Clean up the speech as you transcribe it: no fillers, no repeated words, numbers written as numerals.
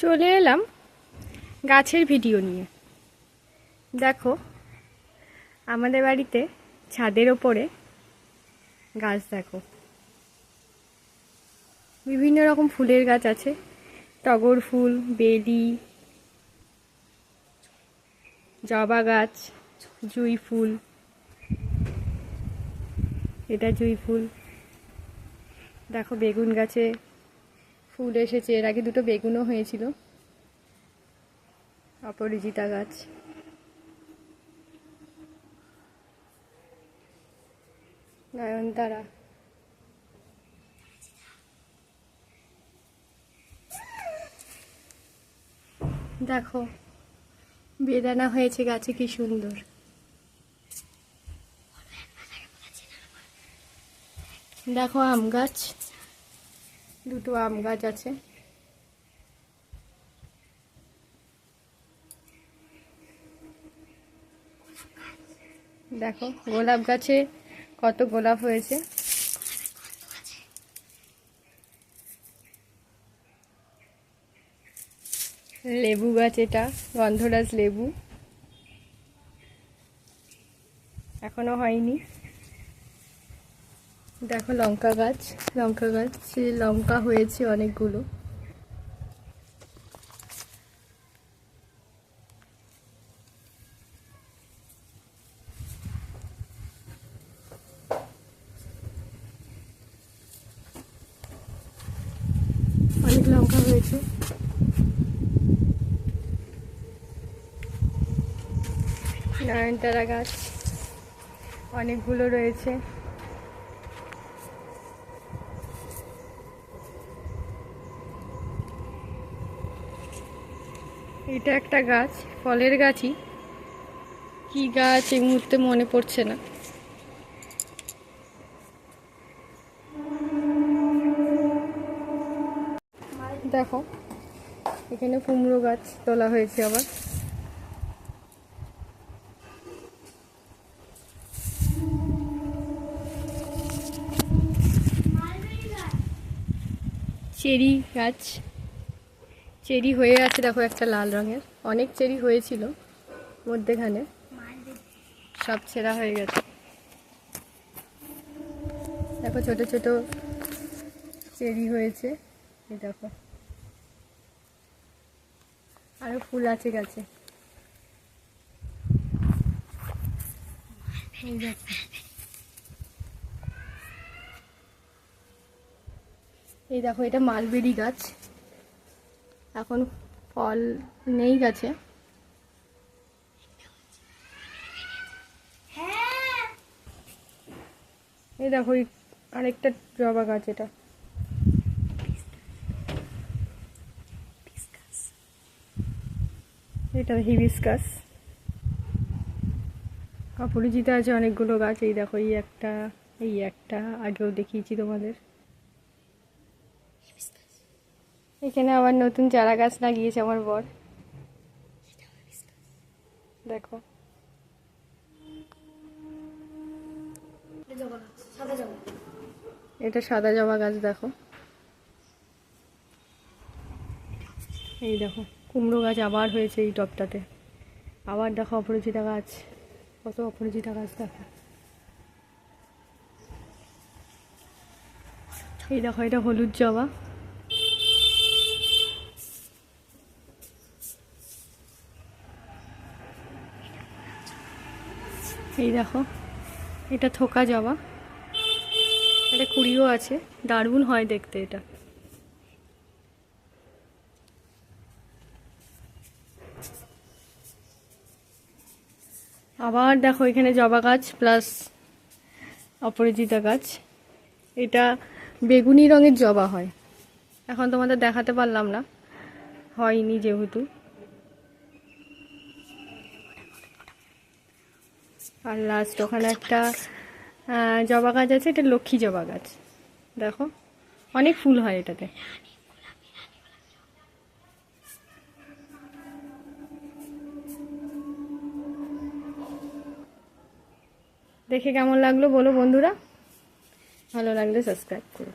চলে এলাম গাছের ভিডিও নিয়ে। দেখো আমাদের বাড়িতে ছাদের ওপরে গাছ, দেখো বিভিন্ন রকম ফুলের গাছ আছে। টগর ফুল, বেলি, জবা গাছ, জুঁই ফুল, এটা জুঁই ফুল। দেখো বেগুন গাছে ফুল এসেছে, এর আগে দুটো বেগুনও হয়েছিল। অপরাজিতা গাছ, নয়নতারা, দেখো বেদানা হয়েছে গাছে, কি সুন্দর। দেখো আম গাছ, দুটো আম গাছ আছে। দেখো গোলাপ গাছে কত গোলাপ হয়েছে। লেবু গাছ, এটা গন্ধরাজ লেবু, এখনো হয়নি। দেখো লঙ্কা গাছ, লঙ্কা গাছে লঙ্কা হয়েছে অনেকগুলো। অনেক লঙ্কা হয়েছে। নয়নতারা গাছ অনেকগুলো রয়েছে। এটা একটা গাছ, ফলের গাছই, কি গাছ এই মুহূর্তে মনে পড়ছে না। দেখো এখানে কুমড়ো গাছ তোলা হয়েছে আবার। চেরি গাছ, চেরি হয়ে আছে দেখো, একটা লাল রঙের। অনেক চেরি হয়েছিল মধ্যেখানে, সব ছেঁড়া হয়ে গেছে। দেখো ছোট ছোট চেরি হয়েছে, এই দেখো আরো ফুল আছে গাছে। এই দেখো, এই দেখো এটা মালবেরি গাছ, এখন ফল নেই গাছে। এই দেখো আরেকটা জবা গাছ, এটা হিবিস্কাস। অপরাজিতা আছে অনেকগুলো গাছ। এই দেখো এই একটা আগেও দেখিয়েছি তোমাদের। এখানে আবার নতুন চারা গাছ লাগিয়েছে আমার বর, দেখো। এটা সাদা জবা গাছ, দেখো। এই দেখো কুমড়ো গাছ আবার হয়েছে এই টবটাতে। আবার দেখো অপরাজিতা গাছ, কত অপরাজিতা গাছ দেখো। এই দেখো এটা হলুদ জবা। এই দেখো এটা থোকা জবা, এটা কুড়িও আছে, দারুণ হয় দেখতে এটা। আবার দেখো এখানে জবা গাছ প্লাস অপরাজিতা গাছ। এটা বেগুনি রঙের জবা হয়, এখন তোমাদের দেখাতে পারলাম না, হয়নি যেহেতু। আর লাস্ট ওখানে একটা জবা গাছ আছে, এটা লক্ষ্মী জবা গাছ, দেখো অনেক ফুল হয় এটাতে। দেখে কেমন লাগলো বলো বন্ধুরা, ভালো লাগলে সাবস্ক্রাইব করো।